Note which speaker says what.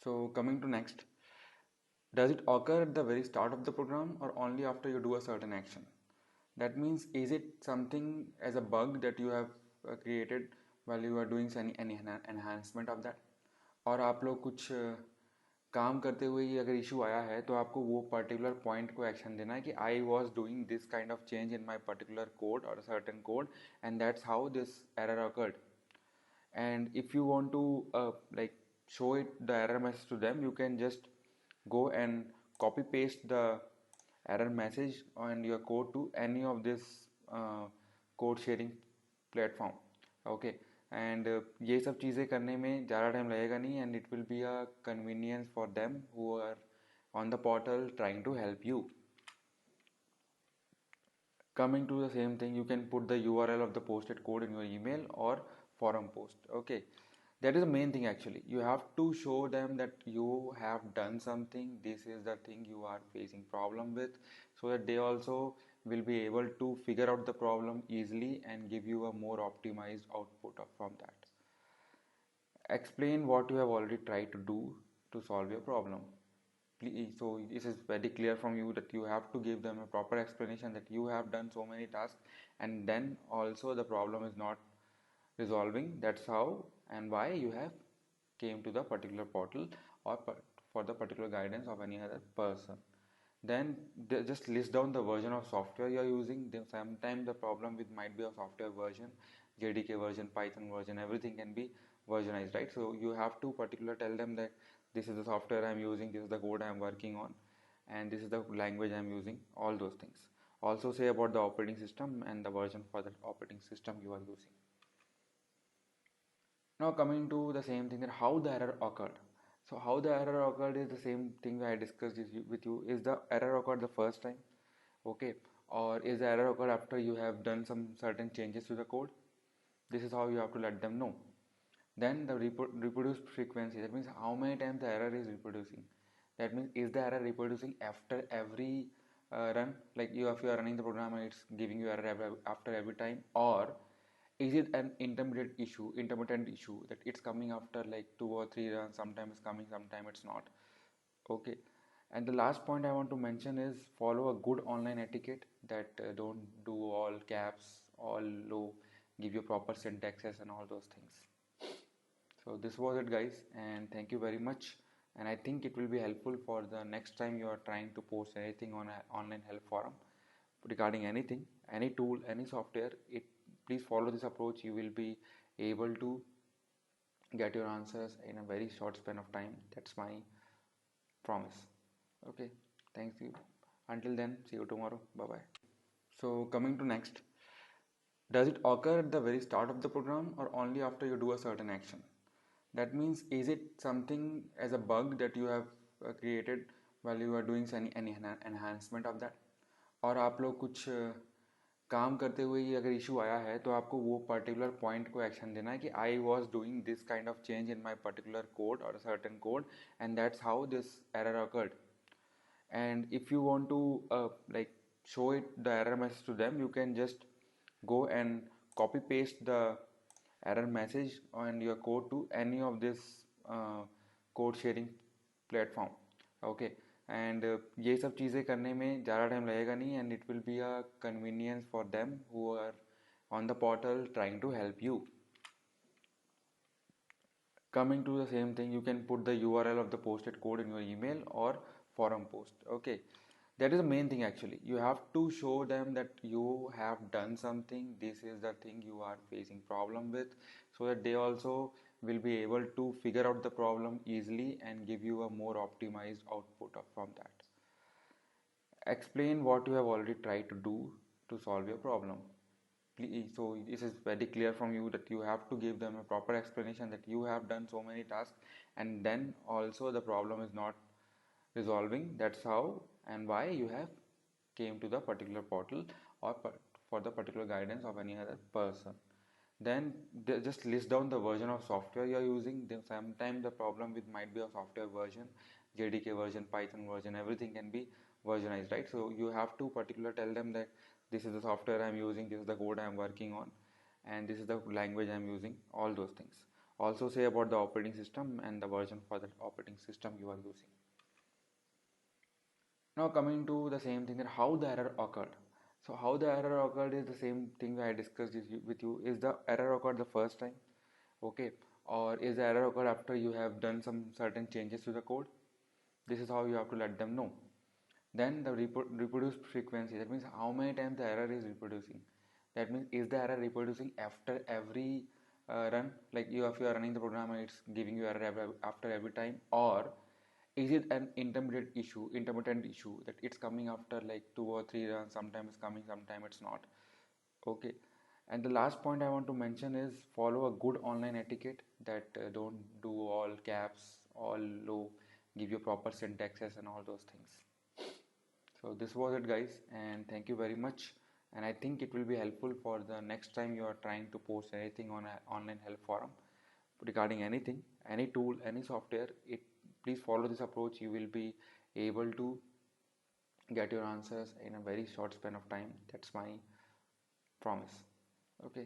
Speaker 1: So coming to next, does it occur at the very start of the program or only after you do a certain action? That means, is it something as a bug that you have created while you are doing any enhancement of that? और आप लोग कुछ काम करते हुए ही अगर issue आया है तो आपको वो पर्टिकुलर पॉइंट को एक्शन देना है कि I was doing this kind of change in my particular code और certain code and that's how this error occurred. And if you want to like show it the error message to them, you can just go and copy paste the error message and your code to any of this code sharing platform. Okay. And ये सब चीज़ें करने में ज़्यादा time लगेगा नहीं, and it will be a convenience for them who are on the portal trying to help you. Coming to the same thing, you can put the URL of the posted code in your email or forum post. Okay, that is the main thing. Actually, you have to show them that you have done something, this is the thing you are facing problem with, so that they also will be able to figure out the problem easily and give you a more optimized output from that. Explain what you have already tried to do to solve your problem. So this is very clear from you that you have to give them a proper explanation that you have done so many tasks and then also the problem is not resolving. That's how and why you have came to the particular portal or for the particular guidance of any other person. Then just list down the version of software you are using. Then sometimes the problem with might be a software version, JDK version, Python version, everything can be versionized, right? So you have to particular tell them that this is the software I'm using, this is the code I'm working on, and this is the language I'm using, all those things. Also say about the operating system and the version for the operating system you are using. Now coming to the same thing, that how the error occurred. So how the error occurred is the same thing I discussed with you. Is the error occurred the first time? Okay. Or is the error occurred after you have done some certain changes to the code? This is how you have to let them know. Then the reproduce frequency, that means how many times the error is reproducing. That means, is the error reproducing after every run, like if you are running the program and it's giving you error after every time, or is it an intermittent issue that it's coming after like 2 or 3 runs, sometimes it's coming, sometimes it's not. Okay. And the last point I want to mention is follow a good online etiquette, that don't do all caps, all low, give you proper syntaxes and all those things. So this was it, guys, and thank you very much. And I think it will be helpful for the next time you are trying to post anything on an online help forum regarding anything, any tool, any software. Please follow this approach. You will be able to get your answers in a very short span of time. That's my promise. Okay, thank you. Until then, see you tomorrow. Bye bye. So coming to next, does it occur at the very start of the program or only after you do a certain action? That means, is it something as a bug that you have created while you are doing any enhancement of that? और आप लोग कुछ काम करते हुए ही अगर issue आया है तो आपको वो पर्टिकुलर पॉइंट को एक्शन देना है कि I was doing this kind of change in my particular code और certain code and that's how this error occurred. And if you want to like show it the error message to them, you can just go and copy paste the error message and your code to any of this code sharing platform. Okay. And ये सब चीज़ें करने में ज़्यादा time लगेगा नहीं, and it will be a convenience for them who are on the portal trying to help you. Coming to the same thing, you can put the URL of the posted code in your email or forum post. Okay, that is the main thing. Actually, you have to show them that you have done something, this is the thing you are facing problem with, so that they also will be able to figure out the problem easily and give you a more optimized output from that. Explain what you have already tried to do to solve your problem. So this is very clear from you that you have to give them a proper explanation that you have done so many tasks and then also the problem is not resolving. That's how and why you have came to the particular portal or for the particular guidance of any other person. Then just list down the version of software you are using. Then sometimes the problem with might be a software version, JDK version, Python version, everything can be versionized, right? So you have to particular tell them that this is the software I'm using, this is the code I'm working on, and this is the language I'm using, all those things. Also say about the operating system and the version for the operating system you are using. Now coming to the same thing, that how the error occurred. So how the error occurred is the same thing I discussed with you. Is the error occurred the first time? Okay. Or is the error occurred after you have done some certain changes to the code? This is how you have to let them know. Then the reproduced frequency, that means how many times the error is reproducing. That means is the error reproducing after every run, like if you are running the program and it's giving you error after every time, or is it an intermittent issue that it's coming after like 2 or 3 runs, sometimes it's coming, sometimes it's not. Okay. And the last point I want to mention is follow a good online etiquette, that don't do all caps, all low, give you proper syntaxes and all those things. So this was it guys, and thank you very much. And I think it will be helpful for the next time you are trying to post anything on an online help forum regarding anything, any tool, any software. Please follow this approach. You will be able to get your answers in a very short span of time. That's my promise. Okay.